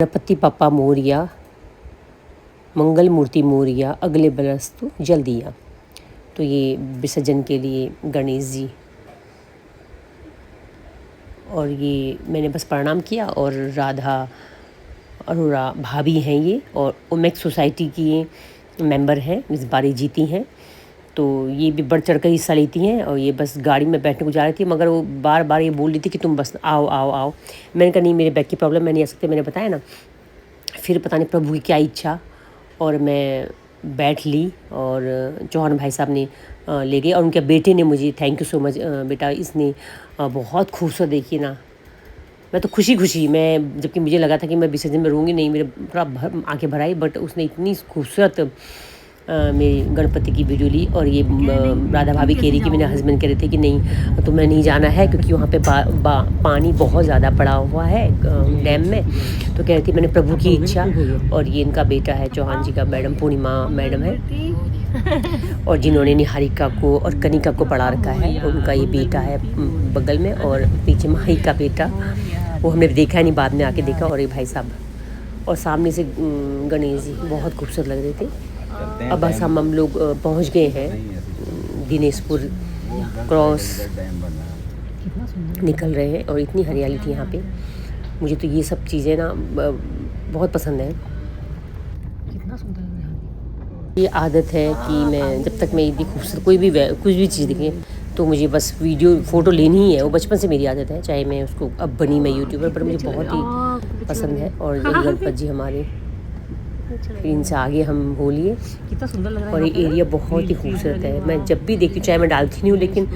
गणपति पप्पा मोरिया, मंगल मूर्ति मोरिया, अगले बरस तो जल्दी आ। तो ये विसर्जन के लिए गणेश जी, और ये मैंने बस प्रणाम किया। और राधा अरोड़ा भाभी हैं ये, और ओमेक्स सोसाइटी की ये मेंबर हैं, इस बार ये जीती हैं। तो ये भी बढ़ चढ़ कर हिस्सा लेती हैं, और ये बस गाड़ी में बैठने को जा रही थी, मगर वो बार बार ये बोल रही थी कि तुम बस आओ आओ आओ। मैंने कहा नहीं, मेरे बैग की प्रॉब्लम, मैं नहीं आ सकती, मैंने बताया ना। फिर पता नहीं प्रभु की क्या इच्छा, और मैं बैठ ली, और चौहान भाई साहब ने ले गए, और उनके बेटे ने मुझे थैंक यू सो मच बेटा, इसने बहुत खूबसूरत, देखिए ना, मैं तो खुशी मैं, जबकि मुझे लगा था कि मैं विसर्जन में रहूँगी नहीं, मेरे पूरा आंखें भर आई, बट उसने इतनी खूबसूरत मेरी गणपति की वीडियो ली। और ये राधा भाभी कह रही कि मेरे हस्बैंड कह रहे थे कि नहीं तुम्हें नहीं जाना है, क्योंकि वहाँ पे पानी बहुत ज़्यादा पड़ा हुआ है डैम में। तो कह रही थी मैंने प्रभु की इच्छा। और ये इनका बेटा है, चौहान जी का, मैडम पूर्णिमा मैडम है, और जिन्होंने निहारिका को और कनिका को पढ़ा रखा है, उनका ये बेटा है बगल में, और पीछे माही का बेटा, वो हमने देखा नहीं, बाद में आके देखा। और ये भाई साहब, और सामने से गणेश जी बहुत खूबसूरत लग रहे थे। अब बस हम लोग पहुंच गए हैं, दिनेशपुर क्रॉस निकल रहे हैं, और इतनी हरियाली थी यहाँ पे। मुझे तो ये सब चीज़ें ना बहुत पसंद है। कितना सुंदर लग रहा है। ये आदत है कि मैं जब तक मैं इतनी खूबसूरत कुछ भी चीज़ दिखे तो मुझे बस वीडियो फ़ोटो लेनी ही है, वो बचपन से मेरी आदत है, चाहे मैं उसको अब बनी मैं यूट्यूबर, पर मुझे बहुत ही पसंद है। और यही गणपति जी हमारे, फिर इनसे आगे हम हो लिए। कितना सुंदर लग रहा है, और ये एरिया बहुत ही खूबसूरत है। मैं जब भी देखती हूँ, चाहे मैं डालती नहीं हूँ, लेकिन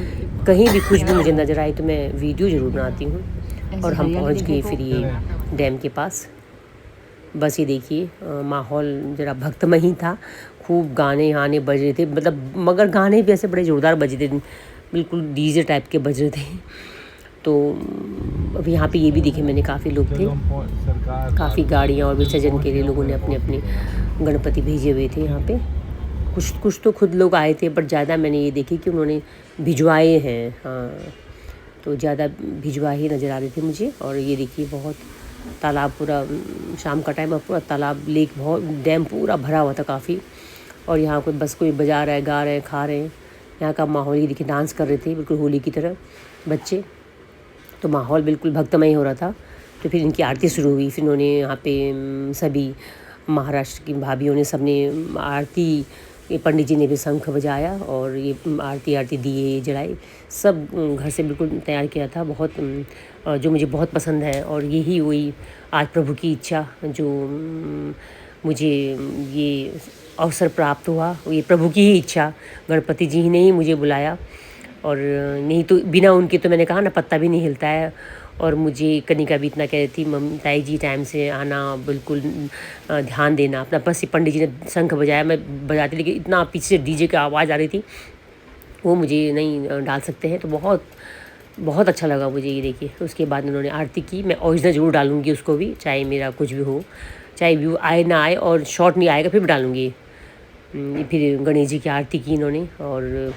कहीं भी कुछ भी मुझे नज़र आए तो मैं वीडियो ज़रूर बनाती हूँ। और हम पहुँच गए फिर ये डैम के पास। बस ये देखिए, माहौल ज़रा भक्तमय ही था, खूब गाने बज रहे थे, मतलब मगर गाने भी ऐसे बड़े ज़ोरदार बज रहे थे, बिल्कुल डीजे टाइप के बज रहे थे। तो अब यहाँ पे ये भी दिखे मैंने, काफ़ी लोग थे, काफ़ी गाड़ियाँ, और विसर्जन के लिए लोगों ने अपने अपने गणपति भेजे हुए थे यहाँ पे। कुछ तो खुद लोग आए थे, बट ज़्यादा मैंने ये देखी कि उन्होंने भिजवाए हैं। हाँ, तो ज़्यादा भिजवा ही नज़र आ रहे थे मुझे। और ये देखिए, बहुत तालाब, पूरा शाम का टाइम, पूरा तालाब, लेक, बहुत डैम पूरा भरा हुआ था काफ़ी। और यहाँ कोई बजा रहा है, गा रहे हैं, खा रहे हैं। यहाँ का माहौल ये देखिए, डांस कर रहे थे बिल्कुल होली की तरह बच्चे, तो माहौल बिल्कुल भक्तमय हो रहा था। तो फिर इनकी आरती शुरू हुई। फिर उन्होंने यहाँ पे सभी महाराष्ट्र की भाभीयों ने, सबने आरती, ये पंडित जी ने भी शंख बजाया, और ये आरती दिए जलाए, सब घर से बिल्कुल तैयार किया था। बहुत जो मुझे बहुत पसंद है। और यही हुई आज प्रभु की इच्छा, जो मुझे ये अवसर प्राप्त हुआ, ये प्रभु की ही इच्छा, गणपति जी ने ही मुझे बुलाया। और नहीं तो बिना उनके, तो मैंने कहा ना, पत्ता भी नहीं हिलता है। और मुझे कनिका भी इतना कह रही थी, मम्मी ताई जी टाइम से आना, बिल्कुल ध्यान देना अपना। बस ये पंडित जी ने शंख बजाया, मैं बजाती, लेकिन इतना पीछे से डीजे की आवाज़ आ रही थी, वो मुझे नहीं डाल सकते हैं। तो बहुत अच्छा लगा मुझे, ये देखिए। उसके बाद उन्होंने आरती की। मैं ओरिजिनल ज़रूर डालूँगी उसको भी, चाहे मेरा कुछ भी हो, चाहे व्यू आए ना आए, और शॉर्ट नहीं आएगा फिर भी डालूँगी। फिर गणेश जी की आरती की इन्होंने, और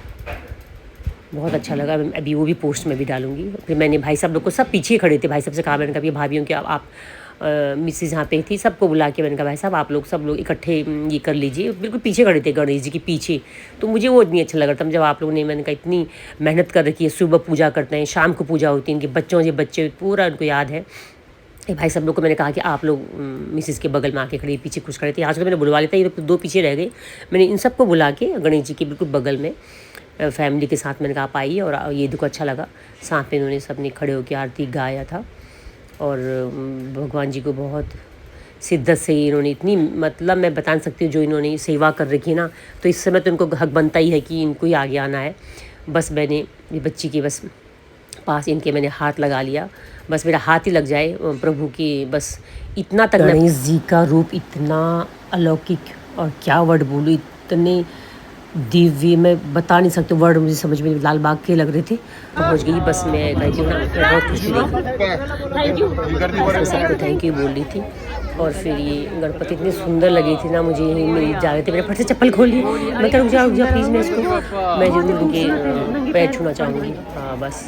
बहुत अच्छा लगा। अभी वो भी पोस्ट में भी डालूंगी। फिर मैंने भाई साहब लोग को, सब पीछे खड़े थे, भाई साहब से कहा, मैंने कहा भाभीयों के आप मिसेज यहाँ पे थी, सबको बुला के मैंने कहा भाई साहब आप लोग सब लोग इकट्ठे ये कर लीजिए। बिल्कुल पीछे खड़े थे गणेश जी के पीछे। तो मुझे वो इतनी अच्छा लग रहा था जब आप लोगों ने, मैंने कहा इतनी मेहनत कर रखी है, सुबह पूजा करते हैं, शाम को पूजा होती है, इनके बच्चे पूरा उनको याद है। भाई सब लोग को मैंने कहा कि आप लोग मिसेस के बगल में आके खड़े, पीछे कुछ खड़े थे। आज तो मैंने बुलवा लेता, ये दो पीछे रह गए। मैंने इन सबको बुला के गणेश जी के बिल्कुल बगल में फैमिली के साथ मैंने कहा आप आइए। और ये देखो अच्छा लगा, साथ में इन्होंने सबने खड़े होकर आरती गाया था। और भगवान जी को बहुत शिद्दत से इन्होंने, इतनी मतलब मैं बता नहीं सकती हूँ, जो इन्होंने सेवा कर रखी है ना, तो इस समय तो इनको हक बनता ही है कि इनको ही आगे आना है। बस मैंने ये बच्ची के बस पास इनके मैंने हाथ लगा लिया, बस मेरा हाथ ही लग जाए प्रभु की, बस इतना तक। गणेश जी का रूप इतना अलौकिक, और क्या वर्ड बोलूँ, इतने दिव्य, मैं बता नहीं सकती वर्ड, मुझे समझ में, लाल बाग के लग रहे थे। पहुँच गई बस, मैं कहती हूँ ना, मैं बहुत खुश थी, सबको थैंक यू बोल रही थी। और फिर ये गणपति इतने सुंदर लगी थी ना, मुझे मेरी जा रहे थे, मेरे फट से चप्पल खोल ली। मैं क्या, रुक जाओ प्लीज़, मैं इसको, मैं जरूर उनके पैर छूना चाहूँगी। हाँ बस,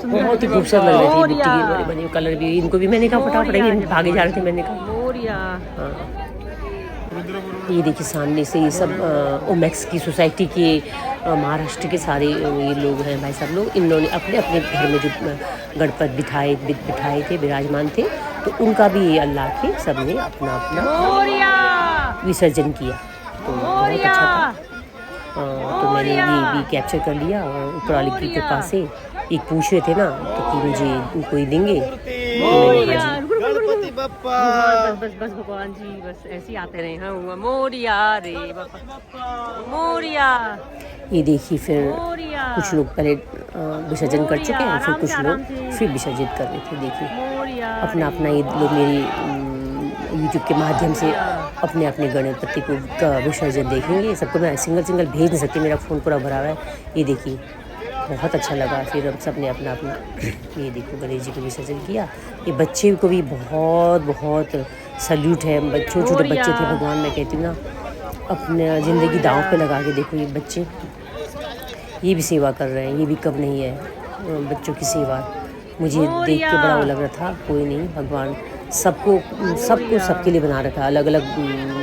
बहुत ही खूबसूरत लग रही थी, मिट्टी की बने कलर भी। इनको भी मैंने कहा फटाफट, भागे जा रहे थे, मैंने कहा हाँ, ये देखिए सामने से ये सब ओमेक्स की सोसाइटी के महाराष्ट्र के सारे ये लोग हैं भाई साहब लोग। इन्होंने अपने अपने घर में जो गणपति बिठाए थे, विराजमान थे, तो उनका भी ये अल्लाह के सब ने अपना अपना विसर्जन किया। तो बहुत अच्छा था। तो मैंने ये भी कैप्चर कर लिया। और ऊपर वाले की कृपा से एक पूछ रहे थे ना तो कि मुझे कोई देंगे, गणपति बप्पा। बस भगवान जी बस ऐसे ही आते रहे। हाँ मोरिया रे बापा मोरिया। ये देखिए फिर कुछ लोग पहले विसर्जन कर चुके हैं, फिर कुछ लोग फिर विसर्जित कर रहे थे। देखिए अपना अपना ये लोग मेरी यूट्यूब के माध्यम से अपने अपने गणपति को का विसर्जन देखेंगे। सबको मैं सिंगल भेज नहीं सकती, मेरा फ़ोन पूरा भरा हुआ है। ये देखिए बहुत अच्छा लगा। फिर हम सब ने अपना अपना ये देखो गणेश जी को विसर्जन किया। ये बच्चे को भी बहुत बहुत सल्यूट है। छोटे छोटे बच्चे थे, भगवान मैं कहती हूँ ना, अपने ज़िंदगी दांव पे लगा के देखो ये बच्चे, ये भी सेवा कर रहे हैं। ये भी कब नहीं है बच्चों की सेवा। मुझे देख के बड़ा वो लग रहा था। कोई नहीं, भगवान सबको सबके लिए बना रखा है, अलग अलग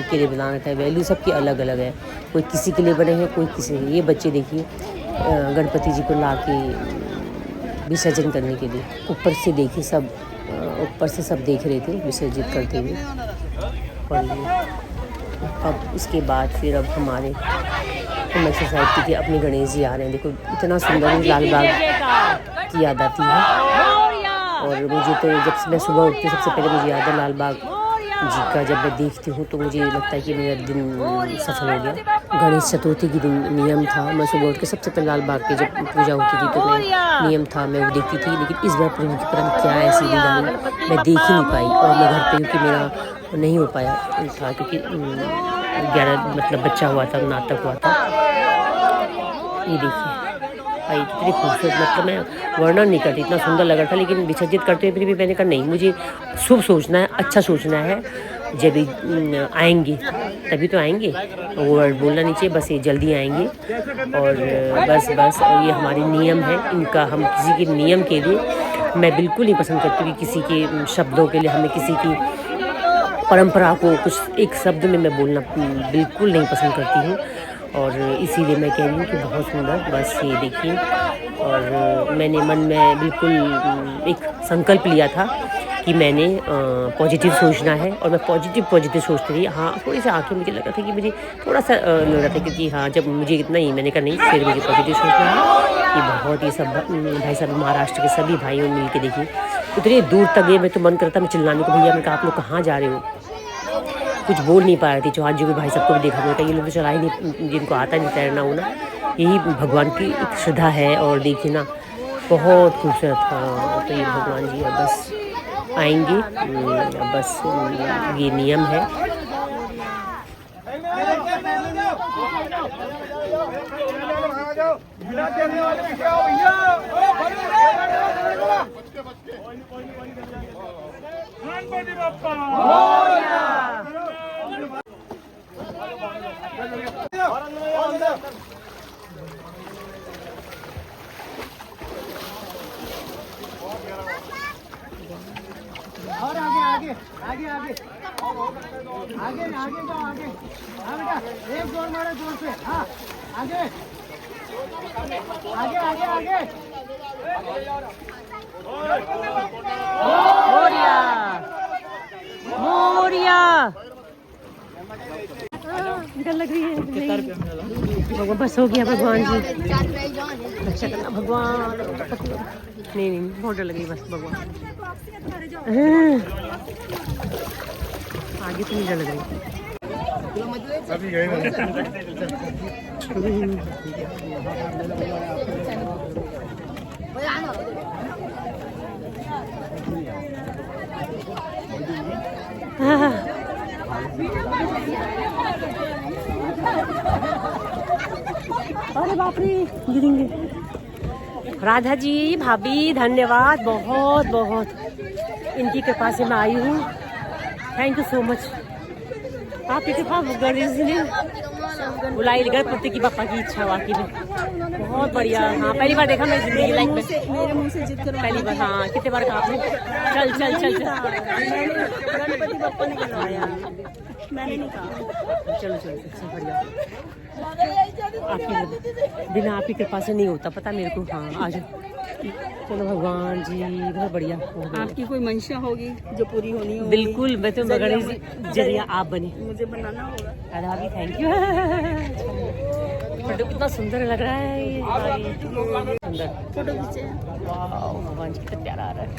के लिए बना रखा है। वैल्यू सबकी अलग अलग है, कोई किसी के लिए बने हैं, कोई किसी के लिए। ये बच्चे देखिए गणपति जी को ला के विसर्जन करने के लिए ऊपर से देखिए सब ऊपर से सब देख रहे थे विसर्जित करते हुए। और अब इसके बाद फिर अब हमारे सोसाइटी के अपने गणेश जी आ रहे हैं। देखो इतना सुंदर लाल बाग की याद आती है। और मुझे तो जब मैं सुबह उठती सबसे पहले मुझे याद है लाल बाग जी का। जब मैं देखती हूँ तो मुझे लगता है कि मेरा दिन सफल हो गया। गणेश चतुर्थी के दिन नियम था, मैं सुबह उठ के सबसे पहले लाल बाग के जब पूजा होती थी तो मैं नियम था मैं वो देखती थी। लेकिन इस बार पता नहीं क्या ऐसी दिन मैं देख ही नहीं पाई। और मैं घर पे क्योंकि मेरा नहीं हो पाया था, क्योंकि 11 मतलब बच्चा हुआ था, नाटक हुआ था। ये देखिए भाई कितनी खूबसूरत, मतलब मैं वर्णन नहीं करती, इतना सुंदर लग रहा था। लेकिन विसर्जित करते हुए फिर भी मैंने कहा नहीं, मुझे शुभ सोचना है, अच्छा सोचना है। जब आएंगे तभी तो आएंगे, वो वर्ड बोलना नहीं चाहिए, बस ये जल्दी आएंगे। और बस ये हमारे नियम है इनका। हम किसी के नियम के लिए मैं बिल्कुल नहीं पसंद करती कि किसी के शब्दों के लिए हमें किसी की परंपरा को कुछ एक शब्द में मैं बोलना बिल्कुल नहीं पसंद करती हूँ। और इसीलिए मैं कह रही हूँ कि बहुत सुंदर, बस ये देखिए। और मैंने मन में बिल्कुल एक संकल्प लिया था कि मैंने पॉजिटिव सोचना है। और मैं पॉजिटिव सोचती रही। हाँ थोड़ी सी आंखें मुझे लगा था कि मुझे थोड़ा सा लग रहा था, क्योंकि हाँ जब मुझे इतना ही मैंने कहा नहीं फिर मुझे पॉजिटिव सोचना है। कि बहुत ये सब भाई साहब महाराष्ट्र के सभी भाइयों मिल के देखिए उतनी दूर तक गए। मैं तो मन करता मैं चिल्लाने को, भैया मैं कहा आप लोग कहाँ जा रहे हो। कुछ बोल नहीं पा रही थी। चौहान जी को भाई सबको भी देखा होता है, ये लोग तो चला ही नहीं, जिनको आता नहीं तैरना होना। यही भगवान की एक श्रद्धा है। और देखिए ना बहुत खूबसूरत था। तो ये भगवान जी अब बस आएंगे, बस ये नियम है। और आगे जाओ आगे। हाँ बेटा एक जोर मारो जोर से। हाँ आगे मोरिया डर लग रही है। बस हो गया भगवान जी, रक्षा करना भगवान। नहीं बहुत डर लग रही बस भगवान। आगे तो नहीं डर लग रही। अभी गए अरे बाप रे गिरेंगे। राधा जी भाभी धन्यवाद बहुत बहुत, इनकी कृपा से मैं आई हूँ। Thank you so much. आपकी कृपा गणेश जी ने बुलाई गणपति की पापा की इच्छा वाकई में बहुत बढ़िया। हाँ पहली बार देखा मैं जिंदगी लाइफ में, मेरे मुंह से जिद करो। पहली बार। हाँ कितने बार कहा आपने चल चल चल चल। गणपति बप्पा ने करवाया, मैंने नहीं कहा। चलो चलो सबसे बढ़िया। आपकी बिना आपकी कृपा से नहीं होता पता मेरे को। हाँ आज चलो भगवान जी बहुत बढ़िया। आपकी कोई मंशा होगी जो पूरी होनी होगी। बिल्कुल मैं तो गणेश जी जरिया आप बने। मुझे बनाना होगा। अरे अभी थैंक यू। फोटो कितना सुंदर लग रहा है ये सुंदर फोटो खींचे। वाह भगवान जी कितना प्यारा आ रहा है।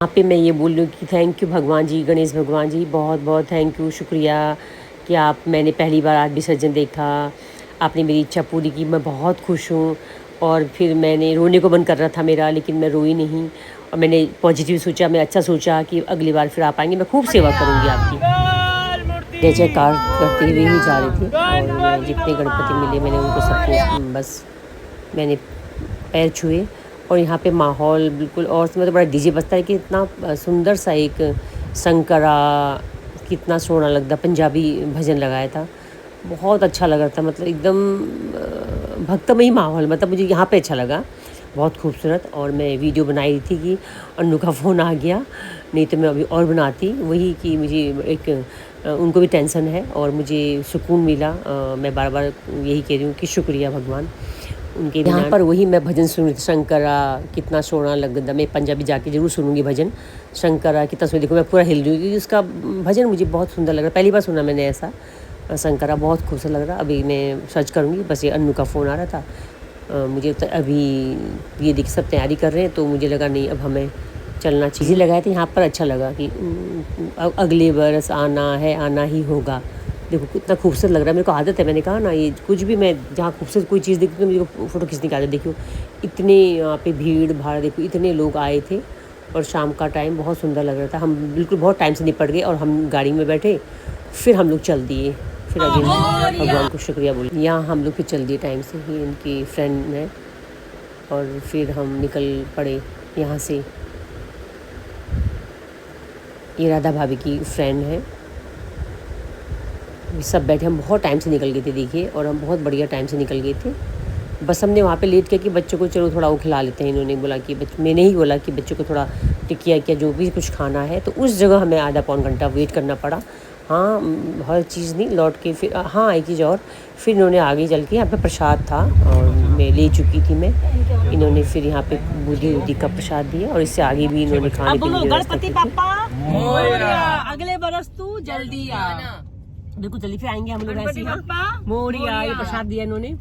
यहाँ पे मैं ये बोल रही हूँ कि थैंक यू भगवान जी, गणेश भगवान जी बहुत बहुत थैंक यू, शुक्रिया कि आप मैंने पहली बार आज विसर्जन देखा, आपने मेरी इच्छा पूरी की, मैं बहुत खुश हूँ। और फिर मैंने रोने को मन कर रहा था मेरा, लेकिन मैं रोई नहीं और मैंने पॉजिटिव सोचा, मैं अच्छा सोचा कि अगली बार फिर आप आएंगे, मैं खूब सेवा करूँगी आपकी। जय जयकार करते हुए ही जा रहे थे और जितने गणपति मिले मैंने उनको सबको बस मैंने पैर छुए। और यहाँ पे माहौल बिल्कुल और मतलब बड़ा डीजे बजता है कि इतना सुंदर सा एक शंकरा कितना सोना लगता, पंजाबी भजन लगाया था, बहुत अच्छा लग रहा था। मतलब एकदम भक्तमयी माहौल, मतलब मुझे यहाँ पे अच्छा लगा, बहुत खूबसूरत। और मैं वीडियो बनाई थी कि अन्नू का फ़ोन आ गया, नहीं तो मैं अभी और बनाती। वही कि मुझे एक उनको भी टेंशन है और मुझे सुकून मिला। मैं बार बार यही कह रही हूँ कि शुक्रिया भगवान उनके। यहाँ पर वही मैं भजन सुन रही थी, शंकरा कितना सोना लगता। मैं पंजाबी जाके ज़रूर सुनूंगी भजन, शंकरा कितना सोना। देखो मैं पूरा हिल रही हूँ क्योंकि उसका भजन मुझे बहुत सुंदर लग रहा है, पहली बार सुना मैंने ऐसा शंकरा, बहुत खूबसूरत लग रहा। अभी मैं सर्च करूँगी, बस ये अन्नू का फ़ोन आ रहा था मुझे तो अभी ये देखिए सब तैयारी कर रहे हैं, तो मुझे लगा नहीं अब हमें चलना चाहिए। लगाए थे यहाँ पर, अच्छा लगा कि अगले बरस आना है, आना ही होगा। देखो कितना खूबसूरत लग रहा है, मेरे को आदत है, मैंने कहा ना ये कुछ भी मैं जहाँ खूबसूरत कोई चीज़ देखती हूँ तो मुझे फ़ोटो खींचने की आदत। देखो इतने यहाँ पे भीड़ भाड़, देखो इतने लोग आए थे और शाम का टाइम बहुत सुंदर लग रहा था। हम बिल्कुल बहुत टाइम से निपट गए और हम गाड़ी में बैठे, फिर हम लोग चल दिए, फिर अभी भगवान को शुक्रिया बोले। यहाँ हम लोग फिर चल दिए टाइम से ही, इनकी फ्रेंड है, और फिर हम निकल पड़े यहाँ से। ये राधा भाभी की फ्रेंड है, सब बैठे, हम बहुत टाइम से निकल गए थे देखिए, और हम बहुत बढ़िया टाइम से निकल गए थे। बस हमने वहाँ पे लेट किया कि बच्चों को चलो थोड़ा वो खिला लेते हैं। इन्होंने बोला कि मैंने ही बोला कि बच्चों को थोड़ा टिकिया क्या जो भी कुछ खाना है, तो उस जगह हमें आधा पौन घंटा वेट करना पड़ा। हाँ हर चीज़ नहीं, लौट के फिर हाँ एक चीज़ और, फिर इन्होंने आगे चल के यहाँ पे प्रसाद था और मैं ले चुकी थी मैं, इन्होंने फिर यहाँ पे बूंदी उदी का प्रसाद दिया और इससे आगे भी इन्होंने खाने के लिए गणपति पापा अगले बरस तू जल्दी आना। बिल्कुल जल्दी फिर आएंगे हम लोग ऐसे ही। पापा मोरिया ये प्रसाद दिया इन्होंने,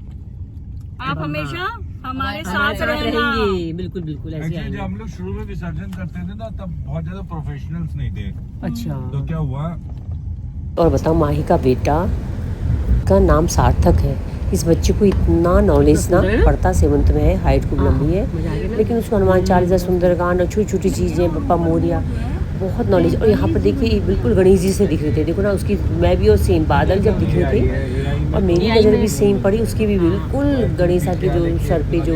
आप हमेशा हमारे हमारे साथ साथ रहेंगे। रहेंगे, बिल्कुल बिल्कुल ऐसे एक्चुअली जब आएंगे। हम लोग शुरू में विसर्जन करते थे ना, तब बहुत ज्यादा प्रोफेशनल्स नहीं थे, अच्छा तो क्या हुआ। और बताओ माही का बेटा का नाम सार्थक है। इस बच्चे को इतना नॉलेज ना, पढ़ता 7th में है, हाइट खूब लंबी है, लेकिन उसको हनुमान चालीसा, सुंदरकांड और छोटी छोटी चीज़ें, पप्पा मोरिया, बहुत नॉलेज। और यहाँ पर देखिए बिल्कुल गणेश जी से दिख रहे थे, देखो ना उसकी, मैं भी और सेम बादल जब दिख रहे थे और मेरी नज़र भी सेम पड़ी, उसकी भी बिल्कुल गणेशा के जो सर पे जो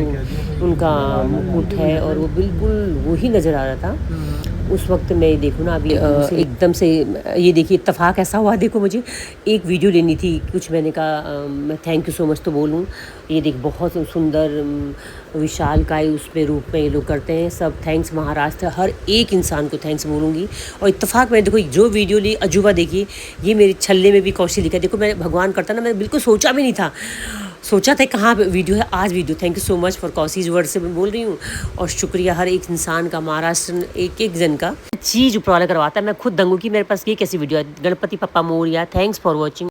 उनका मुकुट है और वो बिल्कुल वही नज़र आ रहा था उस वक्त। मैं देखूँ ना अभी एकदम से ये देखिए इत्तेफाक ऐसा हुआ, देखो मुझे एक वीडियो लेनी थी कुछ, मैंने कहा मैं थैंक यू सो मच तो बोलूँ। ये देख बहुत सुंदर विशालकाय उस पे रूप में ये लोग करते हैं सब। थैंक्स महाराष्ट्र, हर एक इंसान को थैंक्स बोलूँगी। और इत्तेफाक मैंने देखो जो वीडियो ली, अजूबा देखिए, ये मेरे छल्ले में भी कौशी लिखा, देखो मैं भगवान करता ना, मैंने बिल्कुल सोचा भी नहीं था, सोचा था कहाँ वीडियो है, आज video. Thank you so much for कौशीज वर्ड से मैं बोल रही हूँ। और शुक्रिया हर एक इंसान का, महाराष्ट्र एक एक जन का चीज़ ऊपर वाला करवाता है। मैं खुद दंगू की मेरे पास ये कैसी वीडियो है। गणपति पप्पा मोरिया, थैंक्स फॉर वॉचिंग।